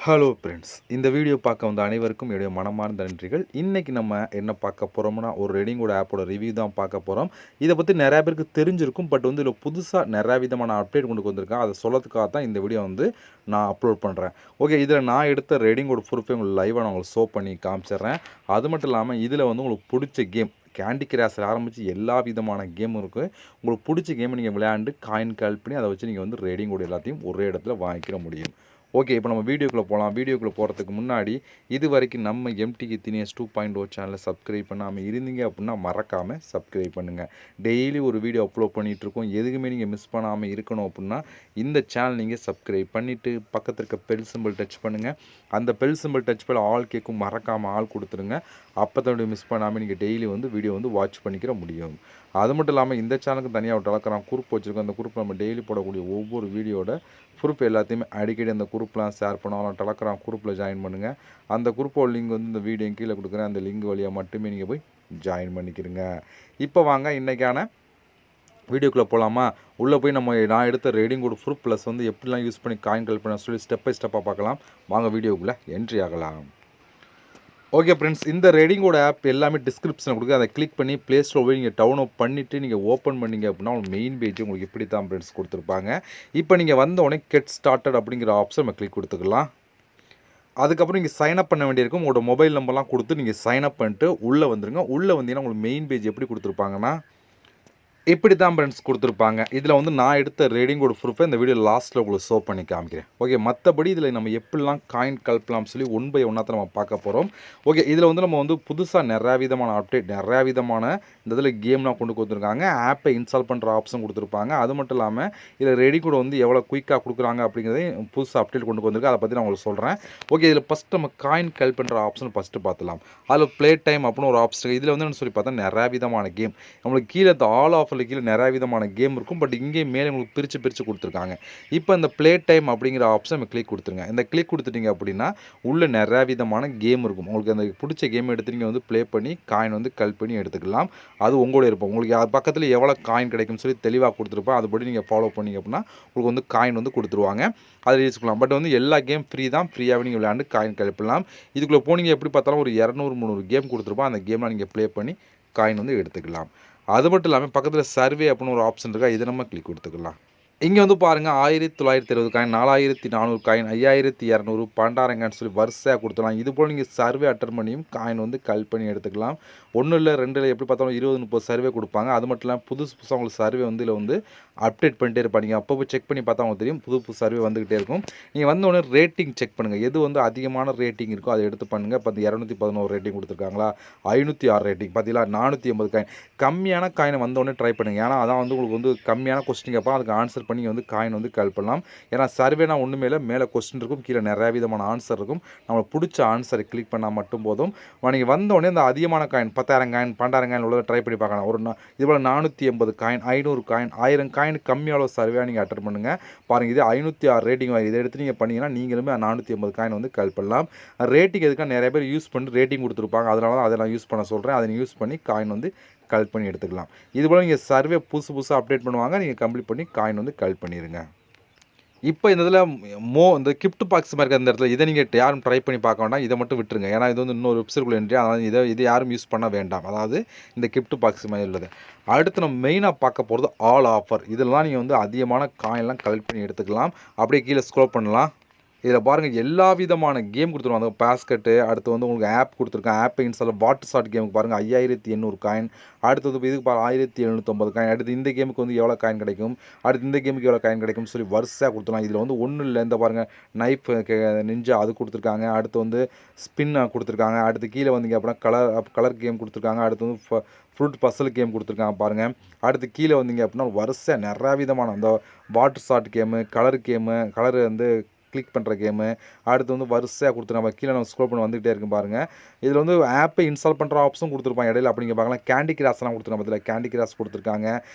Hello friends, இந்த video பார்க்க வந்த அனைவருக்கும் என்னுடைய மனமார்ந்த நன்றிகள். இன்றைக்கி நம்ம என்ன பார்க்க போகிறோம்னா, ஒரு ரெடிங்கோட ஆப்போட ரிவ்யூ தான் பார்க்க போகிறோம். இதை பற்றி நிறையா பேருக்கு தெரிஞ்சிருக்கும். பட் வந்து இதில் புதுசாக நிறையா விதமான அப்டேட் கொண்டு வந்திருக்கேன். அதை சொல்லறதுக்காக தான் இந்த வீடியோ வந்து நான் அப்லோட் பண்ணுறேன். ஓகே, இதில் நான் எடுத்த ரெடிங்கோட ப்ரூஃபை உங்களுக்கு லைவாக நான் உங்களுக்கு ஷோ பண்ணி காமிச்சிடுறேன். அது மட்டும் இல்லாமல் இதில் வந்து உங்களுக்கு பிடிச்ச கேம் கேண்டி கிராஸில் ஆரம்பித்து எல்லா விதமான கேமும் இருக்குது. உங்களுக்கு பிடிச்ச கேமை நீங்கள் விளையாண்டு காயின் கால் பண்ணி அதை வச்சு நீங்கள் வந்து ரெடிங்கோட எல்லாத்தையும் ஒரே இடத்துல வாங்கிக்கிற முடியும். ஓகே, இப்போ நம்ம வீடியோக்குள்ளே போகலாம். வீடியோக்குள்ளே போகிறதுக்கு முன்னாடி இது வரைக்கும் நம்ம எம்டிகே தினேஷ் 2.0 சேனலை சப்ஸ்கிரைப் பண்ணாமல் இருந்தீங்க அப்படின்னா மறக்காமல் சப்ஸ்கிரைப் பண்ணுங்கள். டெய்லி ஒரு வீடியோ அப்லோட் பண்ணிகிட்ருக்கோம். எதுக்குமே நீங்கள் மிஸ் பண்ணாமல் இருக்கணும் அப்படின்னா இந்த சேனல் நீங்கள் சப்ஸ்கிரைப் பண்ணிவிட்டு பக்கத்தில் இருக்க பெல் சிம்பிள் டச் பண்ணுங்கள். அந்த பெல் சிம்பிள் டச் பண்ண ஆல் கேட்கும் மறக்காமல் ஆள் கொடுத்துருங்க. அப்போ தான் மிஸ் பண்ணாமல் நீங்கள் டெய்லி வந்து வீடியோ வந்து வாட்ச் பண்ணிக்கிற முடியும். அது மட்டும் இல்லாமல் இந்த சேனலுக்கு தனியாக ஒரு டெலகிராம் குரூப் வச்சுருக்கோம். அந்த குரூப்பில் நம்ம டெய்லி போடக்கூடிய ஒவ்வொரு வீடியோட ப்ரூஃப் எல்லாத்தையுமே அடிக்கடி அந்த குரூப்லாம் ஷேர் பண்ணுவோம். டெலகிராம் குரூப்பில் ஜாயின் பண்ணுங்கள். அந்த குரூப்போட லிங்க் வந்து இந்த வீடியோ கீழே கொடுக்குறேன். அந்த லிங்க் வழியாக மட்டுமே நீங்கள் போய் ஜாயின் பண்ணிக்கிறீங்க. இப்போ வாங்க இன்றைக்கான வீடியோக்குள்ளே போகலாமா? உள்ளே போய் நான் எடுத்த ரீடிங் கோட் ப்ரூஃப் ப்ளஸ் வந்து எப்படிலாம் யூஸ் பண்ணி காயின் கலெக்ட் பண்ண சொல்லி ஸ்டெப் பை ஸ்டெப்பாக பார்க்கலாம். வாங்க வீடியோக்குள்ளே என்ட்ரி ஆகலாம். ஓகே ஃப்ரெண்ட்ஸ், இந்த ரெடிங்கோட ஆப் எல்லாமே டிஸ்கிரிப்ஷனில் கொடுக்கு. அதை கிளிக் பண்ணி ப்ளே ஸ்டோர் போய் நீங்கள் டவுன்லோட் பண்ணிவிட்டு நீங்கள் ஓப்பன் பண்ணிங்க அப்படின்னா உங்களுக்கு மெயின் பேஜ் உங்களுக்கு இப்படி தான் ஃப்ரெண்ட்ஸ் கொடுத்துருப்பாங்க. இப்போ நீங்கள் வந்த உடனே கெட் ஸ்டார்டட் அப்படிங்கிற ஆப்ஷன் நம்ம கிளிக் கொடுத்துக்கலாம். அதுக்கப்புறம் நீங்கள் சைன் அப் பண்ண வேண்டியிருக்கும். உங்களோட மொபைல் நம்பர்லாம் கொடுத்து நீங்கள் சைன் அப் பண்ணிட்டு உள்ளே வந்துடுங்க. உள்ளே வந்தீங்கன்னா உங்களுக்கு மெயின் பேஜ் எப்படி கொடுத்துருப்பாங்கன்னா இப்படி தான் ஃப்ரெண்ட்ஸ் கொடுத்துருப்பாங்க. இதில் வந்து நான் எடுத்த ரீடிங்கோட ப்ரூஃபை இந்த வீடியோ லாஸ்ட்டில் உங்களுக்கு ஷோ பண்ணி காமிக்கிறேன். ஓகே, மற்றபடி இதில் நம்ம எப்படிலாம் காயின் கலப்பலாம்னு சொல்லி ஒன் பை ஒன்னாக நம்ம பார்க்க போகிறோம். ஓகே, இதில் வந்து நம்ம வந்து புதுசாக நிறையா விதமான அப்டேட் நிறையா விதமான இந்த இதில் கேம்லாம் கொண்டு கொடுத்துருக்காங்க. ஆப்பை இன்ஸ்டால் பண்ணுற ஆப்ஷன் கொடுத்துருப்பாங்க. அது மட்டும் இல்லாமல் இதில் ரெடி கூட வந்து எவ்வளோ குயிக்காக கொடுக்குறாங்க அப்படிங்கிறதையும் புதுசாக அப்டேட் கொண்டு வந்திருக்கு. அதை பற்றி நான் உங்களுக்கு சொல்கிறேன். ஓகே, இதில் ஃபஸ்ட் நம்ம காயின் கலெக்ட் பண்ணுற ஆப்ஷன் ஃபஸ்ட்டு பார்த்துலாம். அதில் ப்ளே டைம் அப்படின்னு ஒரு ஆப்ஷன். இதில் வந்து சொல்லி பார்த்தா நிறையா விதமான கேம் நம்மளுக்கு கீழே ஆல் ஆஃப் கீழே நிறைய விதமான கேம் இருக்கும். பட் இங்கே மேலே உங்களுக்கு பிரித்து கொடுத்துருக்காங்க. இப்போ இந்த ப்ளே டைம் அப்படிங்கிற ஆப்ஷன் நம்ம கிளிக் கொடுத்துருங்க. இந்த கிளிக் கொடுத்துட்டீங்க அப்படின்னா உள்ளே நிறைய விதமான கேம் இருக்கும். உங்களுக்கு அந்த பிடிச்ச கேம் எடுத்து நீங்கள் வந்து ப்ளே பண்ணி காயின் வந்து கல் பண்ணி எடுத்துக்கலாம். அது உங்களோட இருப்போம். உங்களுக்கு பக்கத்தில் எவ்வளோ காயின் கிடைக்கும்னு சொல்லி தெளிவாக கொடுத்துருப்போம். அதுபடி நீங்கள் ஃபாலோ பண்ணிங்க அப்படின்னா உங்களுக்கு வந்து காயின் வந்து கொடுத்துருவாங்க. அதை யூஸ் பண்ணலாம். பட் வந்து எல்லா கேம் ஃப்ரீ தான். ஃப்ரீயாகவே நீங்கள் விளையாண்டு காயின் கழிப்பலாம். இதுக்குள்ளே போனீங்க எப்படி பார்த்தாலும் ஒரு 200-300 கேம் கொடுத்துருப்போம். அந்த கேம்லாம் நீங்கள் ப்ளே பண்ணி காயின் வந்து எடுத்துக்கலாம். அது மட்டும் இல்லாமல் பக்கத்தில் சர்வே அப்படின்னு ஒரு ஆப்ஷன் இருக்கா, இதை நம்ம கிளிக் கொடுத்துக்கலாம். இங்கே வந்து பாருங்கள் 1920 காயின், 4400 காயின், 5200, 12,000 சொல்லி வரிசையாக கொடுத்துடலாம். இது போல் நீங்கள் சர்வே அட்டன் பண்ணியும் காயின் வந்து கல் பண்ணி எடுத்துக்கலாம். 1 இல்லை 2 இல்லை எப்படி பார்த்தாலும் 20-30 சர்வே கொடுப்பாங்க. அது மட்டும் இல்லாமல் புதுசாக உங்களுக்கு சர்வே வந்து இதில் வந்து அப்டேட் பண்ணிட்டே இருப்பாங்க. அப்போ போய் செக் பண்ணி பார்த்தா உங்களுக்கு தெரியும் புது சர்வே வந்துக்கிட்டே இருக்கும். நீங்கள் வந்த உடனே ரேட்டிங் செக் பண்ணுங்கள். எது வந்து அதிகமான ரேட்டிங் இருக்கோ அதை எடுத்து பண்ணுங்கள். இப்போ 211 ரேட்டிங் கொடுத்துருக்காங்களா, 506 ரேட்டிங் பார்த்தீங்களா, 480 காயின். கம்மியான காயினை வந்த உடனே ட்ரை பண்ணுங்கள். ஏன்னா அதான் வந்து உங்களுக்கு வந்து கம்மியான கொஸ்டின் கேட்பாங்க. அதுக்கு ஆன்சர் பண்ணி வந்து காயின் வந்து கால் பண்ணலாம். ஏன்னா சர்வேனா ஒன்றுமே இல்லை, மேலே கொஸ்டின் இருக்கும், கீழே நிறையா விதமான ஆன்சர் இருக்கும். நம்மளுக்கு பிடிச்ச ஆன்சரை கிளிக் பண்ணால் மட்டும் போதும். நீங்கள் வந்தோடனே இந்த அதிகமான காயின் 10,000 காயின் 12,000 காயின் உள்ளதை ட்ரை பண்ணி பார்க்கலாம். ஒரு இதுபோல் 480 காயின், 500 காயின், 1000 காயின் கம்மியாக சர்வே நீங்கள் அட்டன் பண்ணுங்கள். பாருங்கள், இது 506 ரேட்டிங் வாங்கி இதை எடுத்து நீங்கள் பண்ணிங்கன்னா நீங்களுமே 480 காயின் வந்து கால் பண்ணலாம். ரேட்டிங் எதுக்காக நிறைய பேர் யூஸ் பண்ணி ரேட்டிங் கொடுத்துருப்பாங்க. அதனால தான் அதை நான் யூஸ் பண்ண சொல்கிறேன். அதை யூஸ் பண்ணி காயின் வந்து கலெக்ட் பண்ணி எடுத்துக்கலாம். இதுபோல் நீங்கள் சர்வே புதுசாக அப்டேட் பண்ணுவாங்க. நீங்கள் கம்ப்ளீட் பண்ணி காயின் வந்து கலெக்ட் பண்ணிடுங்க. இப்போ இந்த இதில் இந்த கிஃப்ட் பாக்ஸ் மாதிரி இருக்க அந்த இடத்துல இதை நீங்கள் யாரும் ட்ரை பண்ணி பார்க்க வேண்டாம். இதை மட்டும் விட்டுருங்க. ஏன்னா இது வந்து இன்னொரு வெப்சைட்குள்ளே என்ட்ரி. அதனால் இதை யாரும் யூஸ் பண்ண வேண்டாம். அதாவது இந்த கிஃப்ட் பாக்ஸ் மாதிரி உள்ளது. அடுத்து நம்ம மெயினாக பார்க்க போகிறது ஆல் ஆஃபர். இதெல்லாம் நீங்கள் வந்து அதிகமான காயின்லாம் கலெக்ட் பண்ணி எடுத்துக்கலாம். அப்படியே கீழே ஸ்க்ரோல் பண்ணலாம். இதில் பாருங்கள் எல்லா விதமான கேம் கொடுத்துருவாங்க. அந்த பாஸ்கெட்டு, அடுத்து வந்து உங்களுக்கு ஆப் கொடுத்துருக்கேன். ஆப்பை இன்ஸ்டால் வாட்டர் ஷாட் கேமுக்கு பாருங்கள் 5800 காயின். அடுத்தது இதுக்கு பாருங்கள் 1750 காயின். அடுத்து இந்த கேமுக்கு வந்து எவ்வளோ காயின் கிடைக்கும், அடுத்து இந்த கேமுக்கு எவ்வளோ காயின் கிடைக்கும்னு சொல்லி வரிசையாக கொடுத்துலாம். இதில் வந்து ஒன்றும் இல்லை, இந்த பாருங்கள் நைஃப் நிஞ்சா அது கொடுத்துருக்காங்க. அடுத்து வந்து ஸ்பின் கொடுத்துருக்காங்க. அடுத்து கீழே வந்தீங்க அப்படின்னா கலர் கேம் கொடுத்துருக்காங்க. அடுத்து வந்து ஃப்ரூட் பசல் கேம் கொடுத்துருக்காங்க பாருங்கள். அடுத்து கீழே வந்தீங்க அப்படின்னா வரிசை நிறையா விதமான அந்த வாட்டர் ஷாட் கேமு, கலர் வந்து கிளிக் பண்ணுற கேமு, அடுத்து வந்து வரிசையாக கொடுத்து நம்ம கீழே நம்ம ஸ்க்ரோல் பண்ணி வந்துகிட்டே இருக்கும் பாருங்கள். இதில் வந்து ஆப்பை இன்ஸ்டால் பண்ணுற ஆப்ஷன் கொடுத்துருப்பாங்க இடையில. அப்படிங்க பார்க்கலாம் கேண்டி கிராஸ்லாம் கொடுத்துருக்காங்க. பதில் கேண்டி கிராஸ் கொடுத்துருக்காங்க.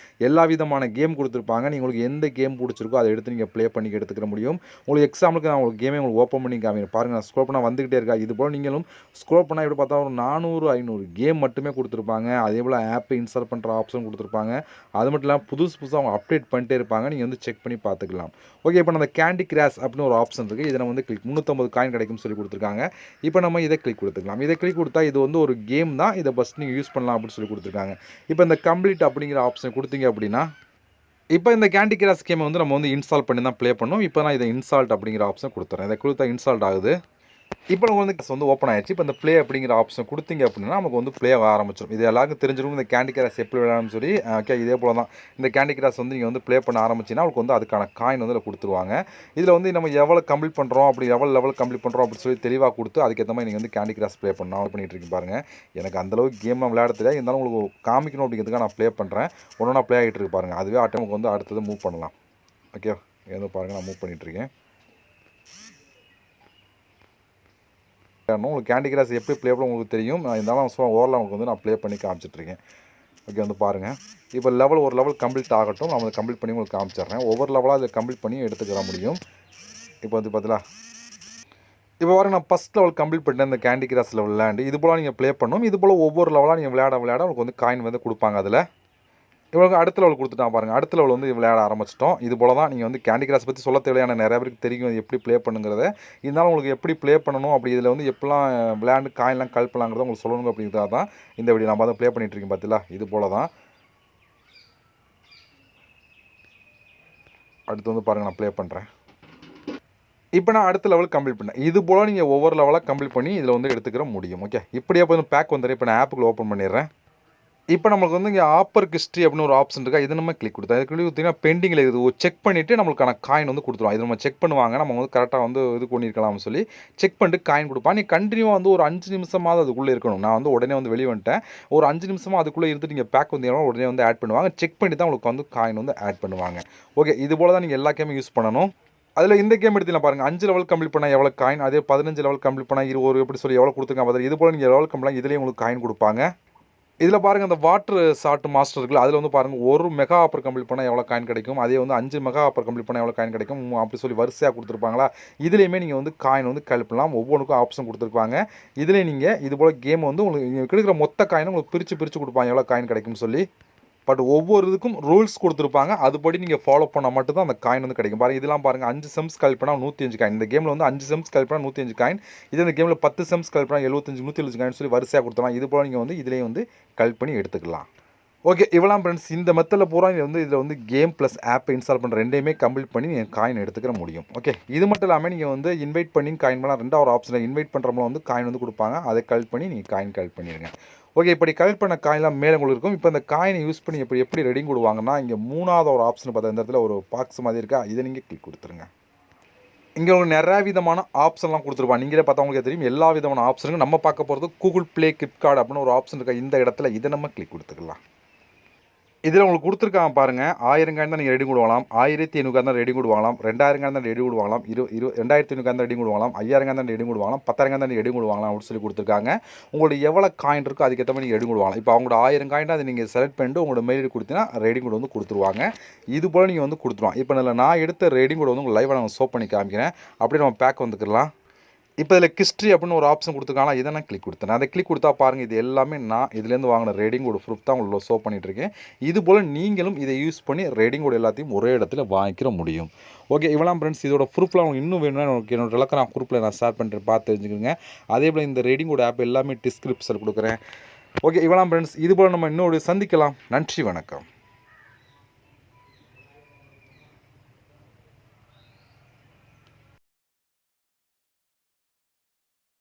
எல்லா விதமான கேம் கொடுத்துருப்பாங்க. உங்களுக்கு எந்த கேம் பிடிச்சிருக்கோ அதை எடுத்து நீங்கள் ப்ளே பண்ணி எடுத்துக்கிற முடியும். உங்களுக்கு எக்ஸாம்பிளுக்கு நான் உங்களுக்கு கேமே உங்களுக்கு ஓப்பன் பண்ணி காமிக்கிறேன் பாருங்கள். நான் ஸ்க்ரோல் பண்ணால் வந்துகிட்டே இருக்கா. இது போல் நீங்களும் ஸ்க்ரோல் பண்ணால் எப்படி பார்த்தா ஒரு 400-500 கேம் மட்டுமே கொடுத்துருப்பாங்க. அதே போல் ஆப்பை இன்ஸ்டால் பண்ணுற ஆப்ஷன் கொடுத்துருப்பாங்க. அது மட்டும் இல்லாமல் புதுசாக அவங்க அப்டேட் பண்ணிட்டே இருப்பாங்க. நீங்கள் வந்து செக் பண்ணி பார்த்துக்கலாம். ஓகே, இப்போ அந்த கேண்டி கிராஸ் அப்படின்னு ஒரு ஆப்ஷன் இருக்குது. இதை நம்ம வந்து கிளிக் 350 காயின் கிடைக்கும்னு சொல்லி கொடுத்துருக்காங்க. இப்போ நம்ம இதை கிளிக் கொடுத்துக்கலாம். இதை கிளிக் கொடுத்தா இது வந்து ஒரு கேம் தான், இதை ஃபஸ்ட் நீங்கள் யூஸ் பண்ணலாம் அப்படின்னு சொல்லி கொடுத்துருக்காங்க. இப்போ இந்த கம்ப்ளீட் அப்படிங்கிற ஆப்ஷன் கொடுத்தீங்க அப்படின்னா இப்போ இந்த கேண்டி கிராஷ் கேமை வந்து நம்ம வந்து இன்ஸ்டால் பண்ணி தான் ப்ளே பண்ணோம். இப்போ நான் இதை இன்ஸ்டால்ட் அப்படிங்கிற ஆப்ஷன் கொடுத்துறேன். இதை கொடுத்தா இன்ஸ்டால்ட் ஆகுது. இப்போ நம்ம வந்து ஓப்பன் ஆயிடுச்சு. இப்போ இந்த ப்ளே அப்படிங்கிற ஆப்ஷன் கொடுத்தீங்க அப்படின்னா நமக்கு வந்து ப்ளே ஆக ஆரம்பிச்சிடும். இது எல்லாருக்கும் தெரிஞ்சிருக்கும் இந்த கேண்டி கிராஷ் எப்படி விளையாடணும்னு சொல்லி. ஓகே, இதே போல தான் இந்த கேண்டி கிராஷ் வந்து நீங்கள் வந்து ப்ளே பண்ண ஆரம்பிச்சிங்கன்னா உங்களுக்கு வந்து அதுக்கான காயின் வந்து கொடுத்துருவாங்க. இதில் வந்து நம்ம எவ்வளோ கம்ப்ளீட் பண்ணுறோம், அப்படி எவ்வளோ லெவல் கம்ப்ளீட் பண்ணுறோம் அப்படின்னு சொல்லி தெளிவாக கொடுத்து அதுக்கேற்ற மாதிரி நீங்கள் வந்து கேண்டி கிராஷ் ப்ளே பண்ணணும் பண்ணிட்டு இருக்கீங்க பாருங்கள். எனக்கு அந்தளவுக்கு கேம்லாம் விளையாட தெரியாது, இருந்தாலும் உங்களுக்கு காமிக்கணும் அப்படிங்கிறதுக்காக நான் ப்ளே பண்ணுறேன். ஒன்றா ப்ளே ஆகிட்டு இருக்கு பாருங்கள். அதுவே ஆட்டோமுக்கு வந்து அடுத்தது மூவ் பண்ணலாம். ஓகே, ஏதோ பாருங்கள் நான் மூவ் பண்ணிகிட்ருக்கேன். உங்களுக்கு கேண்டி கிராஷ் எப்படி ப்ளே பண்ண உங்களுக்கு தெரியும். இருந்தாலும் ஓவரில் உங்களுக்கு வந்து நான் ப்ளே பண்ணி காமிச்சிட்ருக்கேன். ஓகே, வந்து பாருங்கள். இப்போ ஒரு லெவல் கம்ப்ளீட் ஆகட்டும். நான் வந்து கம்ப்ளீட் பண்ணி உங்களுக்கு காமிச்சிட்றேன். ஒவ்வொரு லெவலாக அதை கம்ப்ளீட் பண்ணி எடுத்துக்கிற முடியும். இப்போ வந்து பார்த்தீங்களா, இப்போ பாருங்க நான் ஃபஸ்ட் லெவல் கம்ப்ளீட் பண்ணிட்டேன் இந்த கேண்டி கிராஷ் லெவல் விளையாண்டு. இது போல் நீங்கள் ப்ளே பண்ணணும். இது போல் ஒவ்வொரு லெவலாக நீங்கள் விளையாட உங்களுக்கு வந்து காயின் வந்து கொடுப்பாங்க. அதில் இவங்களுக்கு அடுத்த லெவல் கொடுத்துட்டான் பாருங்கள். அடுத்த லெவல் வந்து விளையாட ஆரம்பிச்சிட்டோம். இது போல தான் நீங்கள் வந்து கேண்டி கிராஷ் பற்றி சொல்ல தேவையான நிறைய பேருக்கு தெரியும் எப்படி ப்ளே பண்ணுங்கிறத. இருந்தாலும் உங்களுக்கு எப்படி ப்ளே பண்ணணும், அப்படி இதில் வந்து எப்படிலாம் விளையாண்டு காயின்லாம் கலெக்ட் பண்ணலாங்கிறத உங்களுக்கு சொல்லணும் அப்படிங்கிறதா தான் இந்த வீடியோ நம்ம அதை ப்ளே பண்ணிகிட்ருக்கேன். பார்த்தீங்களா, இது போல தான். அடுத்து வந்து பாருங்கள் நான் ப்ளே பண்ணுறேன். இப்போ நான் அடுத்த லெவல் கம்ப்ளீட் பண்ணேன். இது போல் நீங்கள் ஒவ்வொரு லெவலாக கம்ப்ளீட் பண்ணி இதில் வந்து எடுத்துக்கிற முடியும். ஓகே, இப்படியே போய் பேக் வந்துடுறேன். இப்போ நான் ஆப்புக்குள்ளே ஓப்பன் பண்ணிடுறேன். இப்போ நம்மளுக்கு வந்து இங்கே ஆப்பர் ஹிஸ்ட்ரி அப்படின்னு ஒரு ஆப்ஷன் இருக்கா, இது நம்ம கிளிக் கொடுத்தோம். இது கிளிக் கொடுத்தீங்கன்னா பெண்டிங்கில் இருக்குது. செக் பண்ணிவிட்டு நம்மளுக்கான காயின் வந்து கொடுத்துருவோம். இது நம்ம செக் பண்ணுவாங்க, நம்ம வந்து கரெக்டாக வந்து இது பண்ணியிருக்கலாம்னு சொல்லி செக் பண்ணிட்டு காயின் கொடுப்பா. நீ கண்டினியூவாக வந்து ஒரு 5 நிமிஷமாவது அதுக்குள்ளே இருக்கணும். நான் வந்து உடனே வந்து வெளியே வந்துட்டேன். ஒரு 5 நிமிஷமாக அதுக்குள்ளே இருந்துட்டு நீங்கள் பேக் வந்தீங்கன்னா உடனே வந்து ஆட் பண்ணுவாங்க. செக் பண்ணி தான் உங்களுக்கு வந்து காயின் வந்து ஆட் பண்ணுவாங்க. ஓகே, இது போல் தான் நீங்கள் எல்லா கேமும் யூஸ் பண்ணணும். அதில் இந்த கேம் எடுத்தீங்கன்னா பாருங்கள், 5 லெவல் கம்ப்ளீட் பண்ணால் எவ்வளோ காயின், அதே 15 லெவல் கம்ப்ளீட் பண்ணால் ஒரு எப்படி சொல்லி எவ்வளோ கொடுத்துருக்காங்க. இது போல் நீங்கள் லெவல் கம்ப்ளீட் இதுலேயே உங்களுக்கு காயின் கொடுப்பாங்க. இதில் பாருங்கள் அந்த வாட்டர் ஷாட் மாஸ்டர் இருக்குல்ல, அதில் வந்து பாருங்கள் 1 மெகா ஆப்பர் கம்ப்ளீட் பண்ணால் எவ்வளோ காயின் கிடைக்கும், அதே வந்து 5 மெகா ஆப்பர் கம்ப்ளீட் பண்ணால் எவ்வளோ காயின் கிடைக்கும் அப்படி சொல்லி வரிசையாக கொடுத்துருப்பாங்களா. இதுலேயுமே நீங்கள் வந்து காயின் வந்து கலெக்ட் பண்ணலாம். ஒவ்வொன்றுக்கும் ஆப்ஷன் கொடுத்துருப்பாங்க. இதில் நீங்கள் இது போல் கேம் வந்து உங்களுக்கு கிடைக்கிற மொத்த காயினும் உங்களுக்கு பிரித்து கொடுப்பாங்க எவ்வளோ காயின் கிடைக்கும்னு சொல்லி. பட் ஒவ்வொரு இதுக்கும் ரூல்ஸ் கொடுத்துருப்பாங்க. அதுபடி நீங்கள் ஃபாலோ பண்ணால் மட்டும்தான் அந்த காயின் வந்து கிடைக்கும். பாருங்கள், இதெல்லாம் பாருங்கள் 5 செம்ஸ் கலெக்ட் பண்ணால் 105 காயின். இந்த கேமில் வந்து 5 செம்ஸ் கலெக்ட் பண்ணால் 105 காயின். இதே இந்த கேமில் 10 செம்ஸ் கலெக்ட் பண்ணால் 75 170 காயின் சொல்லி வரிசையாக கொடுத்துலாம். இது போல் நீங்கள் வந்து இதிலேயே வந்து கலெக்ட் பண்ணி எடுத்துக்கலாம். ஓகே, இவ்வளோ ஃப்ரெண்ட்ஸ். இந்த மெத்தடில் பூரா இதில் வந்து கேம் ப்ளஸ் ஆப்பை இன்ஸ்டால் பண்ணுற ரெண்டையுமே கம்ப்ளீட் பண்ணி நீங்கள் காயின் எடுத்துக்கிற முடியும். ஓகே, இது மட்டும் இல்லாமல் நீங்கள் வந்து இன்வைட் பண்ணி காயின் பண்ணால் ரெண்டாவது ஆப்ஷனில் இன்வைட் பண்ணுறவங்களும் வந்து காயின் வந்து கொடுப்பாங்க. அதை கலெக்ட் பண்ணி நீங்கள் காயின் கலெக்ட் பண்ணிடுங்க. ஓகே, இப்படி கலெக்ட் பண்ண காயின்லாம் மேலே உங்களுக்கு இருக்கும். இப்போ இந்த காயினை யூஸ் பண்ணி எப்படி ரெடிங் கொடுவாங்கன்னா, இங்கே 3வது ஒரு ஆப்ஷன் பார்த்தா இந்த இடத்துல ஒரு பாக்ஸ் மாதிரி இருக்கா, இதை நீங்கள் கிளிக் கொடுத்துருங்க. இங்கே உங்களுக்கு நிறையா விதமான ஆப்ஷன்லாம் கொடுத்துருப்பாங்க. நீங்களே பார்த்தா உங்களுக்கு தெரியும் எல்லா விதமான ஆப்ஷனுக்கும். நம்ம பார்க்க போகிறது கூகுள் ப்ளே கிஃப்ட் அப்படின்னு ஒரு ஆப்ஷன் இருக்கா, இந்த இடத்துல இதை நம்ம கிளிக் கொடுத்துக்கலாம். இதில் உங்களுக்கு கொடுத்துருக்காங்க பாருங்கள். 1000 காயின் தான் நீங்கள் ரெடி கொடுவாங்களாம், 1500 தான் ரெடி கொடுவாங்களாம், 2000 காயின் தான் ரெடி கொடுவாங்களாம், 2500 காயின் தான் ரெடி கொடுவாங்களாம், 5000 காயின் தான் ரெடி கொடுவாங்களாம், 10000 காயின் தான் ரெடி கொடுவாங்களாம் அப்படின்னு சொல்லி கொடுத்துருக்காங்க. உங்களுக்கு எவ்வளோ காயின் இருக்கோ அதுக்கேற்ற மாதிரி நீங்கள் ரெடி கொடுவாங்களாம். இப்போ அவங்களோட 1000 காயின் அதை நீங்கள் செலக்ட் பண்ணிட்டு உங்களோட மெயில் ஐடி கொடுத்தீங்கன்னா ரெடி கோட் வந்து கொடுத்துருவாங்க. இது போல் நீங்கள் வந்து கொடுத்துருவாங்க. இப்போ நான் எடுத்த ரெடி கோட் வந்து உங்கள் லைவாக நான் ஷோ பண்ணி காமிக்கிறேன். அப்படியே நம்ம பேக் வந்துக்கலாம். இப்போ இதில் ஹிஸ்ட்ரி அப்படின்னு ஒரு ஆப்ஷன் கொடுத்துருக்காங்களா, இதை நான் கிளிக் கொடுத்தேன். அதை கிளிக் கொடுத்தா பாருங்கள், இது எல்லாமே நான் இதுலேருந்து வாங்கின ரேடிங் கோட் ப்ரூஃப் தான் உங்களுக்கு ஷோ பண்ணிகிட்ருக்கேன். இது போல் நீங்களும் இதை யூஸ் பண்ணி ரேடிங் கோட் எல்லாத்தையும் ஒரே இடத்துல வாங்கிக்கிற முடியும். ஓகே, இவ்வளோ ஃப்ரெண்ட்ஸ். இதோட ப்ரூஃப்லாம் உங்களுக்கு இன்னும் வேணும்னா என்னோட டெலகிராம் குரூப்பில் நான் ஷேர் பண்ணுறேன், பார்த்து தெரிஞ்சுக்கோங்க. அதே போல் இந்த ரேடிங் கோட் ஆப் எல்லாமே டிஸ்கிரிப்ஷனில் கொடுக்குறேன். ஓகே, இவ்வளோ ஃப்ரெண்ட்ஸ். இது போல் நம்ம இன்னொரு சந்திக்கலாம். நன்றி, வணக்கம்.